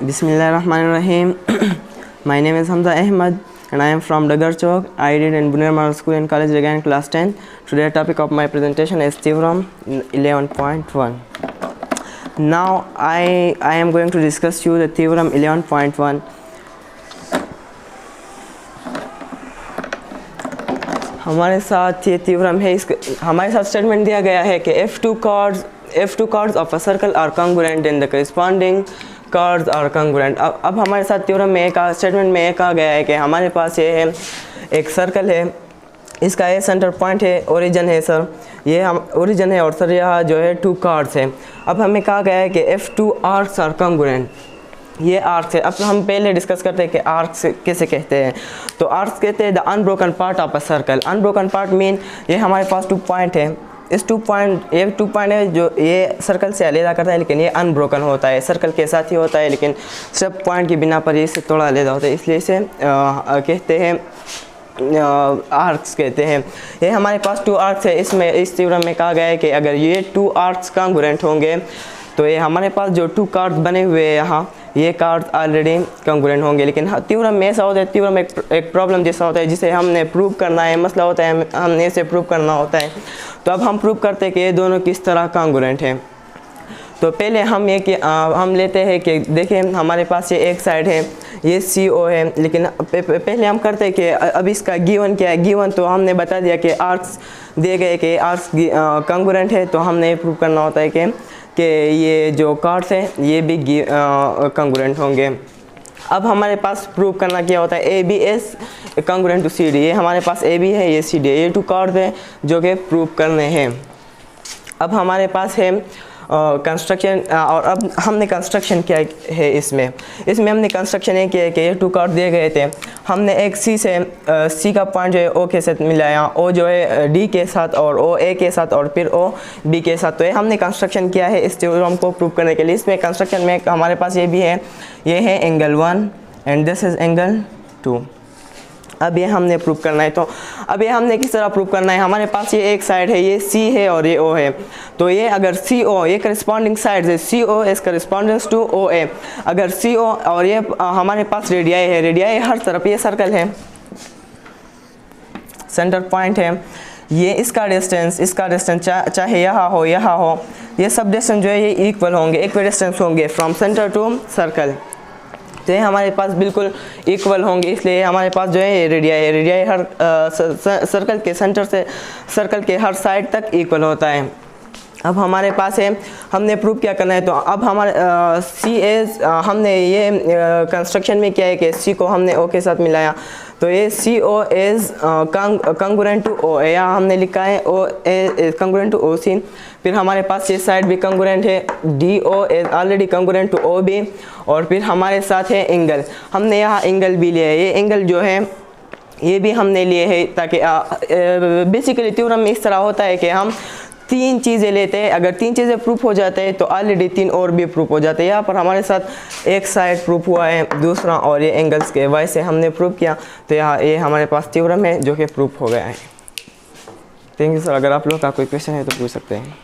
Bismillahirrahmanirrahim. My name is Hamza Ahmad and I am from Dagar Chowk. I read in Buner Model School and College Regan class 10. Today topic of my presentation is theorem 11.1. Now I am going to discuss you the theorem 11.1. हमारे साथ ये theorem है, हमारे साथ statement दिया गया है कि F2 chords of a circle are congruent and the corresponding chords are congruent. अब हमारे साथ थ्योरम में एक स्टेटमेंट में कहा गया है कि हमारे पास ये है एक सर्कल है, इसका ये सेंटर पॉइंट है, ओरिजिन है सर, ये हम ओरिजिन है और सर यहाँ जो है 2 chords है. अब हमें कहा गया है कि F2 arcs are congruent. ये आर्क्स है. अब हम पहले डिस्कस करते हैं कि आर्क्स कैसे कहते हैं. तो आर्क्स कहते हैं the unbroken part of a circle. Unbroken part mean ये हमारे पास 2 पॉइंट है. इस 2 पॉइंट है जो ये सर्कल से अलग करता है, लेकिन ये अनब्रोकन होता है, सर्कल के साथ ही होता है, लेकिन सब पॉइंट की बिना पर इससे थोड़ा अलग होता है, इसलिए इसे कहते हैं आर्क्स कहते हैं. ये हमारे पास 2 आर्क्स है. इसमें इस थ्योरम में कहा गया है कि अगर ये 2 आर्क्स कॉन्ग्रुएंट होंगे तो ये हमारे पास जो 2 कार्ड्स बने हुए हैं यहाँ, ये कार्ड्स ऑलरेडी कॉन्ग्रुएंट होंगे. लेकिन थ्योरम में ऐसा होता है, थ्योरम में एक प्रॉब्लम जैसा होता है जिसे हमने प्रूव करना है, मसला होता है हमने इसे प्रूव करना होता है. तो अब हम प्रूव करते हैं कि ये दोनों किस तरह कॉन्ग्रुएंट हैं. तो पहले हम ये कि हम लेते हैं कि देखें हमारे पास ये एक साइड है, ये CO है, लेकिन पहले हम करते हैं कि अब इसका गिवन क्या है. गिवन तो हमने बता दिया कि आर्क्स दिए गए कि आर्क्स कॉन्ग्रुएंट है, तो हमने ये प्रूव करना होता है कि ये जो कार्ड्स हैं ये भी कॉन्ग्रुएंट होंगे. अब हमारे पास प्रूव करना क्या होता है, ABS कॉन्ग्रुएंट टू CD. ये हमारे पास AB है, ये CD है, ये 2 कार्ड्स हैं जो कि प्रूव करने हैं. अब हमारे पास है कंस्ट्रक्शन, और अब हमने कंस्ट्रक्शन क्या है इसमें हमने कंस्ट्रक्शन ये किया है कि ये 2 कार्ड दिए गए थे, हमने एक C का पॉइंट जो है O के साथ मिलाया, O जो है D के साथ और O A के साथ और फिर O B के साथ. तो ये हमने कंस्ट्रक्शन किया है इस थ्योरम को प्रूव करने के लिए. इसमें कंस्ट्रक्शन में हमारे पास ये भी है, ये है angle 1 and this is angle 2. अब ये हमने प्रूव करना है. तो अब ये हमने किस तरह प्रूव करना है, हमारे पास ये एक साइड है, ये C है और ये O है. तो ये अगर CO, ये करस्पॉन्डिंग साइड है, CO is correspondence to OA. अगर CO और ये हमारे पास रेडियाई है, रेडियाई हर तरफ, ये सर्कल है, सेंटर पॉइंट है, ये इसका डिस्टेंस चाहे यहाँ हो ये सब डिस्टेंस जो है ये इक्वल होंगे, इक्वल डिस्टेंस होंगे फ्रॉम सेंटर टू सर्कल. तो ये हमारे पास बिल्कुल इक्वल होंगे, इसलिए हमारे पास जो है रेडियाई हर सर्कल के सेंटर से सर्कल के हर साइड तक इक्वल होता है. अब हमारे पास है, हमने प्रूव क्या करना है. तो अब हमारे हमने ये कंस्ट्रक्शन में क्या है कि C को हमने O के साथ मिलाया, तो ये CO is congruent to O. यहाँ हमने लिखा है O is congruent to OC. फिर हमारे पास ये साइड भी कॉन्ग्रुएंट है, DO is already congruent to OB. और फिर हमारे साथ है एंगल, हमने यहाँ एंगल भी लिया है, ये एंगल जो है ये भी हमने लिए है, ताकि बेसिकली थ्योरम में इस तरह होता है कि हम 3 चीज़ें लेते हैं, अगर 3 चीज़ें प्रूफ हो जाते हैं तो ऑलरेडी 3 और भी प्रूफ हो जाते हैं. यहाँ पर हमारे साथ एक साइड प्रूफ हुआ है, दूसरा और ये एंगल्स के वजह से हमने प्रूफ किया. तो यहाँ ये हमारे पास थ्योरम है जो कि प्रूफ हो गया है. Thank you sir. अगर आप लोग का कोई क्वेश्चन है तो पूछ सकते हैं.